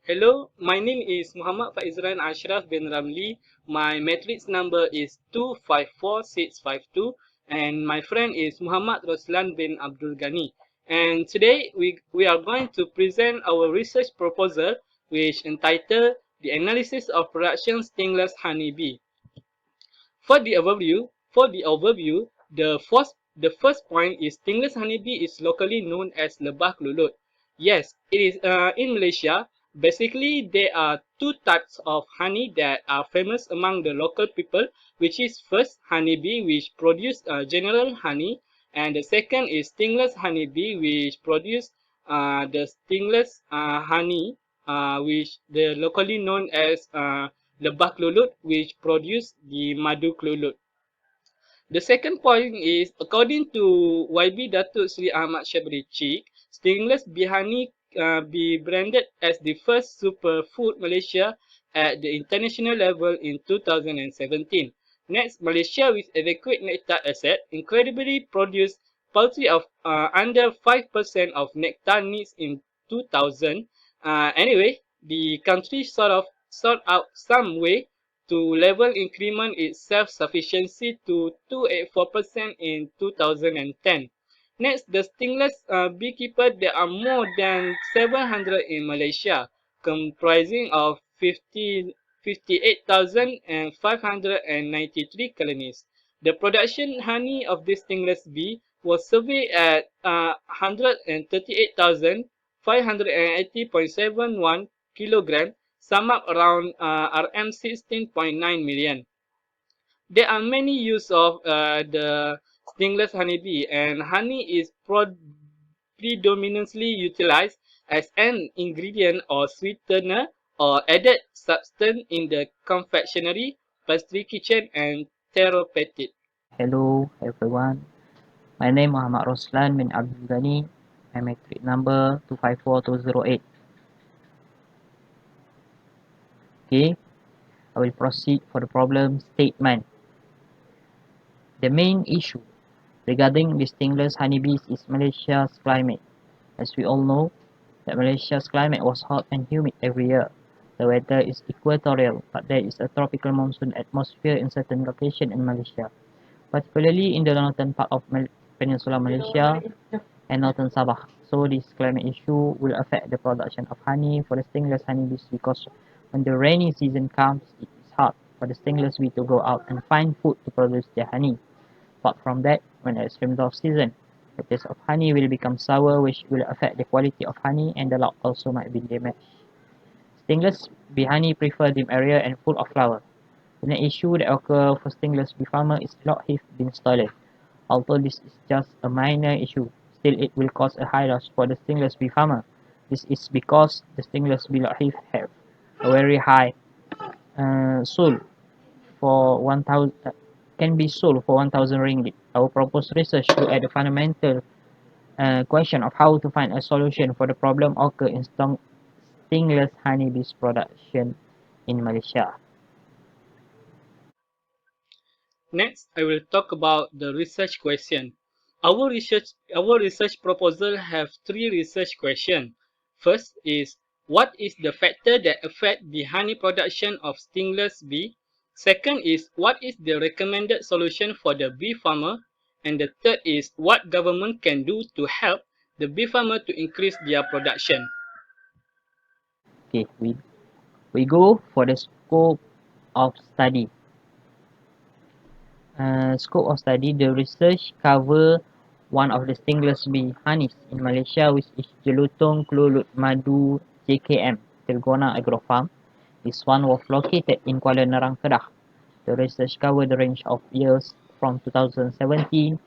Hello, my name is Muhammad Faizran Ashraf bin Ramli. My matrix number is 254652 and my friend is Muhammad Roslan bin Abdul Ghani. And today we are going to present our research proposal which entitled The Analysis of Production Stingless Honeybee. For the overview, the first point is stingless honeybee is locally known as lebah klulut. Yes, it is in Malaysia. Basically, there are two types of honey that are famous among the local people, which is first honeybee, which produce general honey, and the second is stingless honeybee, which produce the stingless honey, which they locally known as lebah klulut, which produce the madu klulut. The second point is, according to YB Datuk Sri Ahmad Syabri Chik, stingless bee honey be branded as the first superfood Malaysia at the international level in 2017. Next, Malaysia with adequate nectar asset incredibly produced poultry of under 5% of nectar needs in 2000. Anyway, the country sort out some way to level increment its self-sufficiency to 284% in 2010. Next, the stingless beekeeper, there are more than 700 in Malaysia, comprising of 58,593 colonies. The production honey of this stingless bee was surveyed at 138,580.71 kilogram, sum up around RM 16.9 million. There are many use of the stingless honeybee, and honey is predominantly utilized as an ingredient or sweetener or added substance in the confectionery, pastry kitchen, and therapeutic. Hello everyone, my name is Muhammad Roslan bin Abdul Ghani, my matric number 254208. Okay, I will proceed for the problem statement. The main issue regarding the stingless honeybees is Malaysia's climate. As we all know, that Malaysia's climate was hot and humid every year. The weather is equatorial, but there is a tropical monsoon atmosphere in certain locations in Malaysia, particularly in the northern part of Peninsula Malaysia and northern Sabah. So this climate issue will affect the production of honey for the stingless honeybees because when the rainy season comes, it is hard for the stingless bee to go out and find food to produce their honey. Apart from that, when the extreme drought season, the taste of honey will become sour, which will affect the quality of honey, and the lot also might be damaged. Stingless bee honey prefer dim area and full of flower. The next issue that occurs for stingless bee farmer is lock hive being stolen. Although this is just a minor issue, still it will cause a high loss for the stingless bee farmer. This is because the stingless bee lock hive have a very high sold for 1000 can be sold for 1000 ringgit. Our proposed research look at the fundamental question of how to find a solution for the problem occur in stingless honeybees production in Malaysia. Next, I will talk about the research question. Our research proposal have three research questions. First is, what is the factor that affect the honey production of stingless bee? Second is, what is the recommended solution for the bee farmer? And the third is, what government can do to help the bee farmer to increase their production? Okay, we go for the scope of study. Scope of study, the research cover one of the stingless bee honeys in Malaysia, which is Jelutong Klulut Madu JKM, Telgona Agro Farm. This one was located in Kuala Nerang, Kedah. The research covered the range of years from 2017,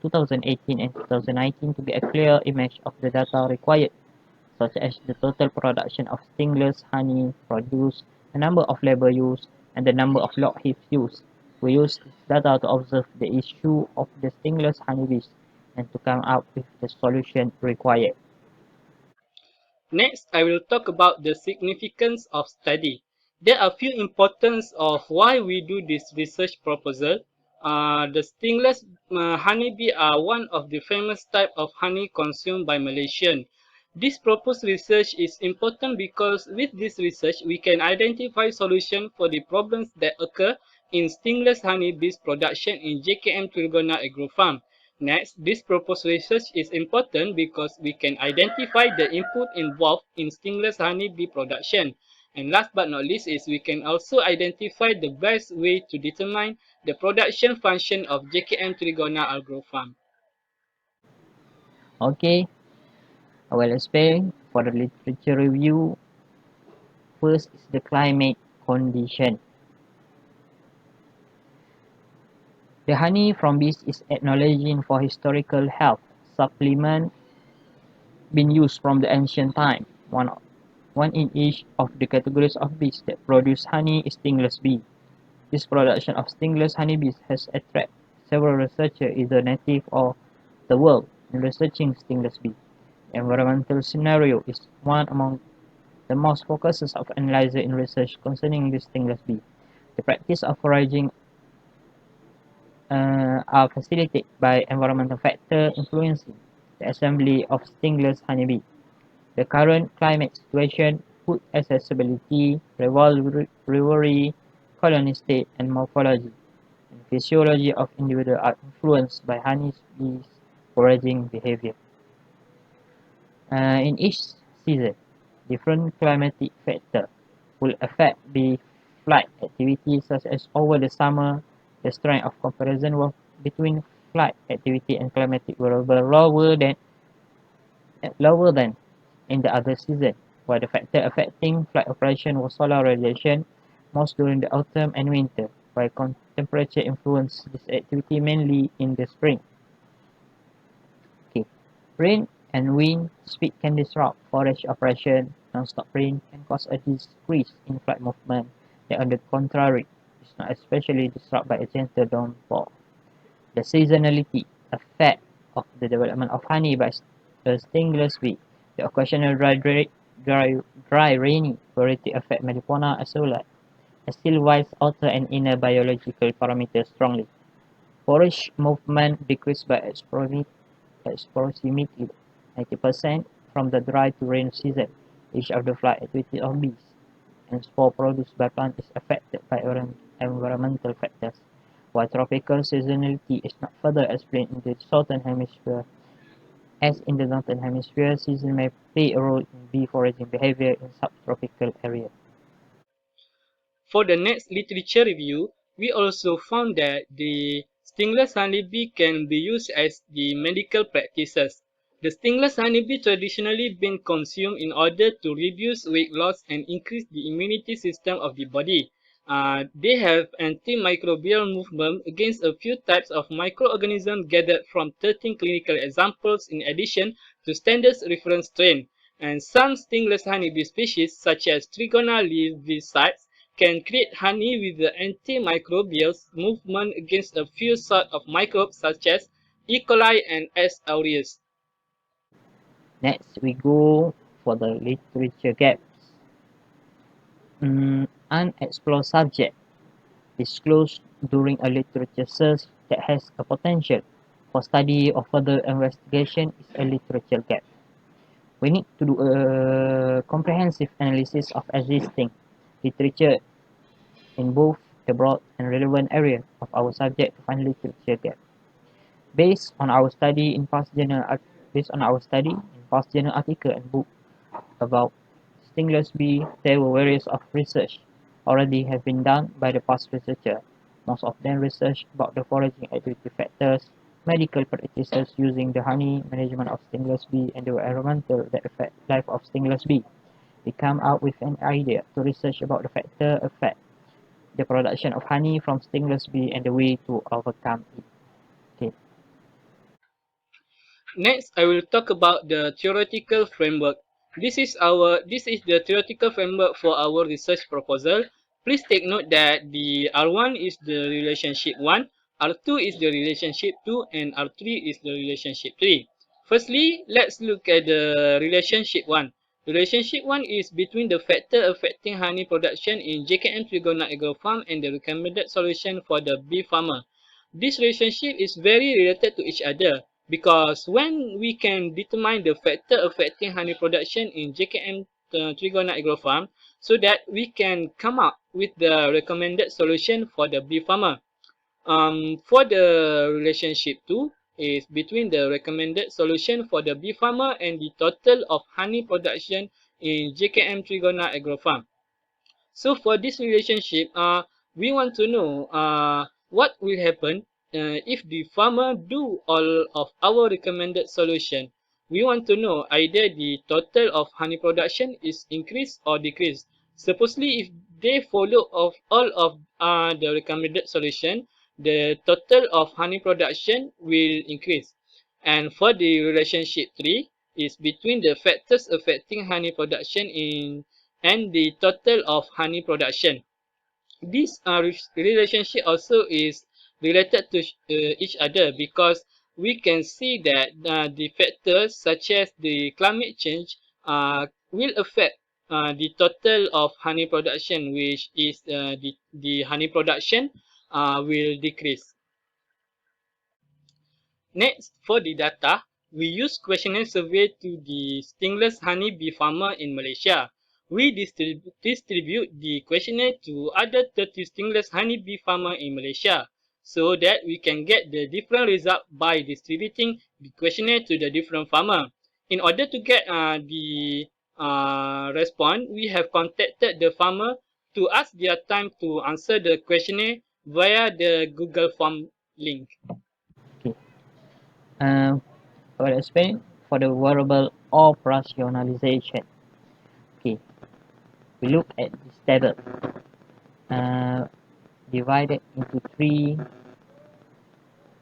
2018 and 2019 to get a clear image of the data required, such as the total production of stingless honey produced, the number of labor used, and the number of lock hives used. We used this data to observe the issue of the stingless honeybees and to come up with the solution required. Next, I will talk about the significance of study. There are few importance of why we do this research proposal. The stingless honeybee are one of the famous type of honey consumed by Malaysian. This proposed research is important because with this research, we can identify solutions for the problems that occur in stingless honeybees production in JKM Trigona Agro Farm. Next, this proposed research is important because we can identify the input involved in stingless honeybee production. And last but not least is we can also identify the best way to determine the production function of JKM Trigona Agro Farm. Okay, I will explain for the literature review. First is the climate condition. The honey from bees is acknowledged for historical health supplement been used from the ancient time. One in each of the categories of bees that produce honey is stingless bee. This production of stingless honeybees has attracted several researchers, either native or the world, in researching stingless bee. The environmental scenario is one among the most focuses of analyzer in research concerning the stingless bee. The practice of foraging are facilitated by environmental factors influencing the assembly of stingless honeybee. The current climate situation, food accessibility, rivalry, colony state, and morphology and physiology of individuals are influenced by honeybees' foraging behavior. In each season, different climatic factors will affect bee flight activity, such as over the summer, the strength of comparison between flight activity and climatic variable lower than in the other season, while the factor affecting flight operation was solar radiation, most during the autumn and winter, while temperature influenced this activity mainly in the spring. Okay. Rain and wind speed can disrupt forage operation. Non-stop rain can cause a decrease in flight movement that, on the contrary, is not especially disrupted by a gentle downpour. The seasonality effect of the development of honey by a stingless bee. The occasional dry rainy variety affect Melipona azolla, as still-wise alter and inner biological parameters strongly. Forage movement decreased by approximately 90% from the dry to rain season. Each of the flight activity of bees and spore produced by plants is affected by environmental factors, while tropical seasonality is not further explained in the southern hemisphere. As in the northern hemisphere, season may play a role in bee foraging behavior in subtropical areas. For the next literature review, we also found that the stingless honeybee can be used as the medical practices. The stingless honeybee traditionally been consumed in order to reduce weight loss and increase the immunity system of the body. They have antimicrobial movement against a few types of microorganisms gathered from 13 clinical examples in addition to standard reference strain. And some stingless honeybee species, such as Trigona leavicytes, can create honey with the antimicrobial movement against a few sorts of microbes such as E. coli and S. aureus. Next, we go for the literature gaps. Unexplored subject disclosed during a literature search that has a potential for study or further investigation is a literature gap. We need to do a comprehensive analysis of existing literature in both the broad and relevant area of our subject to find literature gap. Based on our study in past journal article and book about stingless bee, there were various of research already have been done by the past researcher. Most of them research about the foraging activity factors, medical practices using the honey, management of stingless bee, and the environmental that affect life of stingless bee. They come out with an idea to research about the factor affect the production of honey from stingless bee and the way to overcome it. Okay. Next, I will talk about the theoretical framework. This is the theoretical framework for our research proposal. Please take note that the R1 is the relationship 1, R2 is the relationship 2, and R3 is the relationship 3. Firstly, let's look at the relationship 1. Relationship 1 is between the factor affecting honey production in JKM Trigona Agro Farm and the recommended solution for the bee farmer. This relationship is very related to each other. because when we can determine the factor affecting honey production in JKM Trigona Agro Farm, so that we can come up with the recommended solution for the bee farmer. For the relationship 2 is between the recommended solution for the bee farmer and the total of honey production in JKM Trigona Agro Farm. So for this relationship, we want to know what will happen if the farmer do all of our recommended solution. We want to know either the total of honey production is increased or decreased. Supposedly, if they follow of all of the recommended solution, the total of honey production will increase. And for the relationship 3 is between the factors affecting honey production in and the total of honey production. This relationship also is related to each other because we can see that the factors such as the climate change will affect the total of honey production, which is the honey production will decrease. Next, for the data, we use questionnaire survey to the stingless honey bee farmer in Malaysia. We distribute the questionnaire to other 30 stingless honey bee farmer in Malaysia so that we can get the different result by distributing the questionnaire to the different farmer. In order to get the response, we have contacted the farmer to ask their time to answer the questionnaire via the Google Form link. Okay. I will explain for the variable operationalization. Okay, we look at this table, divided into three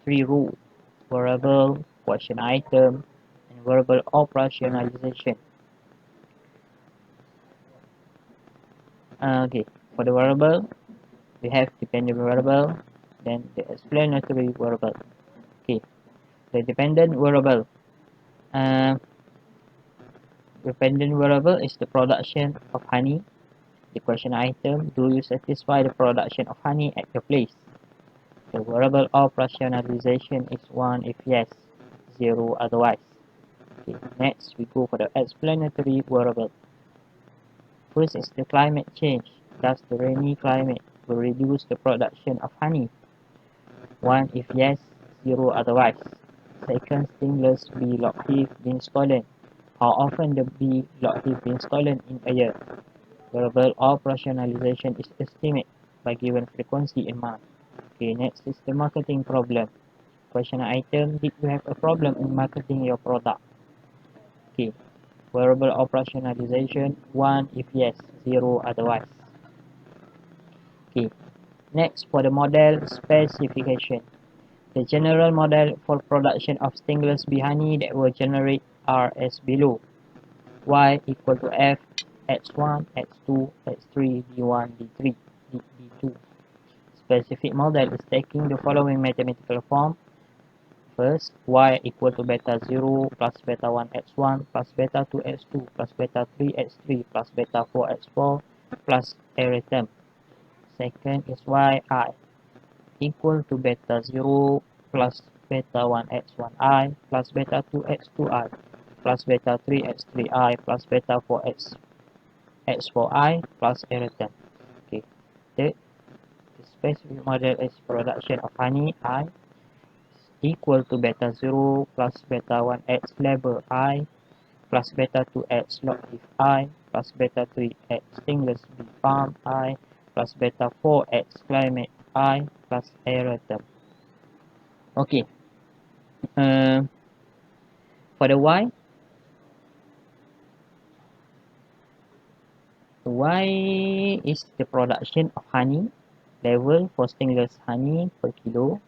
rows: variable, question item, and variable operationalization. Okay, for the variable, we have dependent variable, then the explanatory variable. Okay, the dependent variable. Dependent variable is the production of honey. The question item: do you satisfy the production of honey at your place? The variable operationalization is 1 if yes, 0 otherwise. Okay, next we go for the explanatory variable. First is the climate change. Does the rainy climate will reduce the production of honey? 1 if yes, 0 otherwise. Second, stingless bee lockheed being stolen. How often the bee lockheed being stolen in a year? Variable operationalization is estimated by given frequency in month. Okay, next is the marketing problem. Question item: did you have a problem in marketing your product? Okay, variable operationalization 1 if yes, 0 otherwise. Okay, next for the model specification. The general model for production of stingless bee honey that will generate are as below. Y equal to F X1, X2, X3, D1, D3, D2. Specific model is taking the following mathematical form. First, y equal to beta 0 plus beta 1 x1 plus beta 2 x2 plus beta 3 x3 plus beta 4 x4 plus array term. Second is yi equal to beta 0 plus beta 1 x1i plus beta 2 x2i plus beta 3 x3i plus beta 4 x4i plus array term. Okay. Third, the specific model is production of honey I equal to beta 0 plus beta 1 x labor I plus beta 2 x lockheed I plus beta 3 x stingless bee farm I plus beta 4 x climate I plus error term. Okay. For the y is the production of honey level for stingless honey per kilo.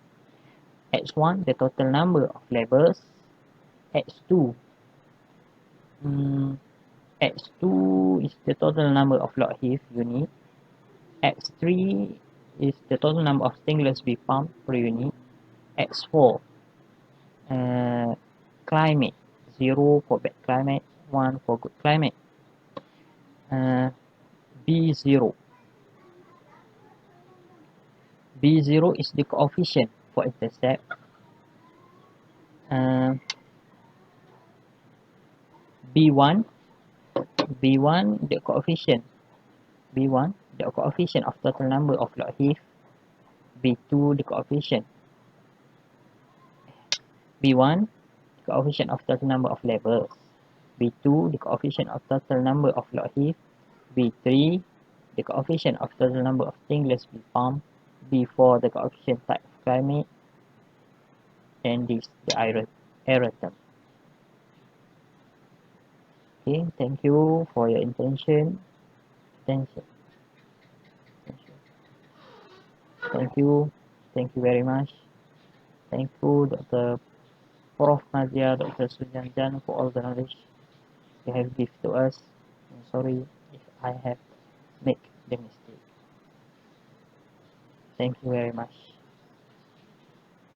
X1 the total number of labors. X2 X2 is the total number of lockheed unit. X3 is the total number of stingless bee farm per unit. X4 climate 0 for bad climate, 1 for good climate. B0 is the coefficient for intercept. uh, B1 B1 the coefficient B1 the coefficient of total number of log heath. B2 the coefficient B1 the coefficient of total number of levels. B2 the coefficient of total number of log heath. B3 the coefficient of total number of stingless bee farm. B4 the coefficient type of climate, and this the error term. Okay, thank you for your attention. Attention. Thank you. Thank you very much. Thank you, Dr. Prof. Nadia, Dr. Sujanjan, for all the knowledge you have given to us. I'm sorry if I have made the mistake. Thank you very much.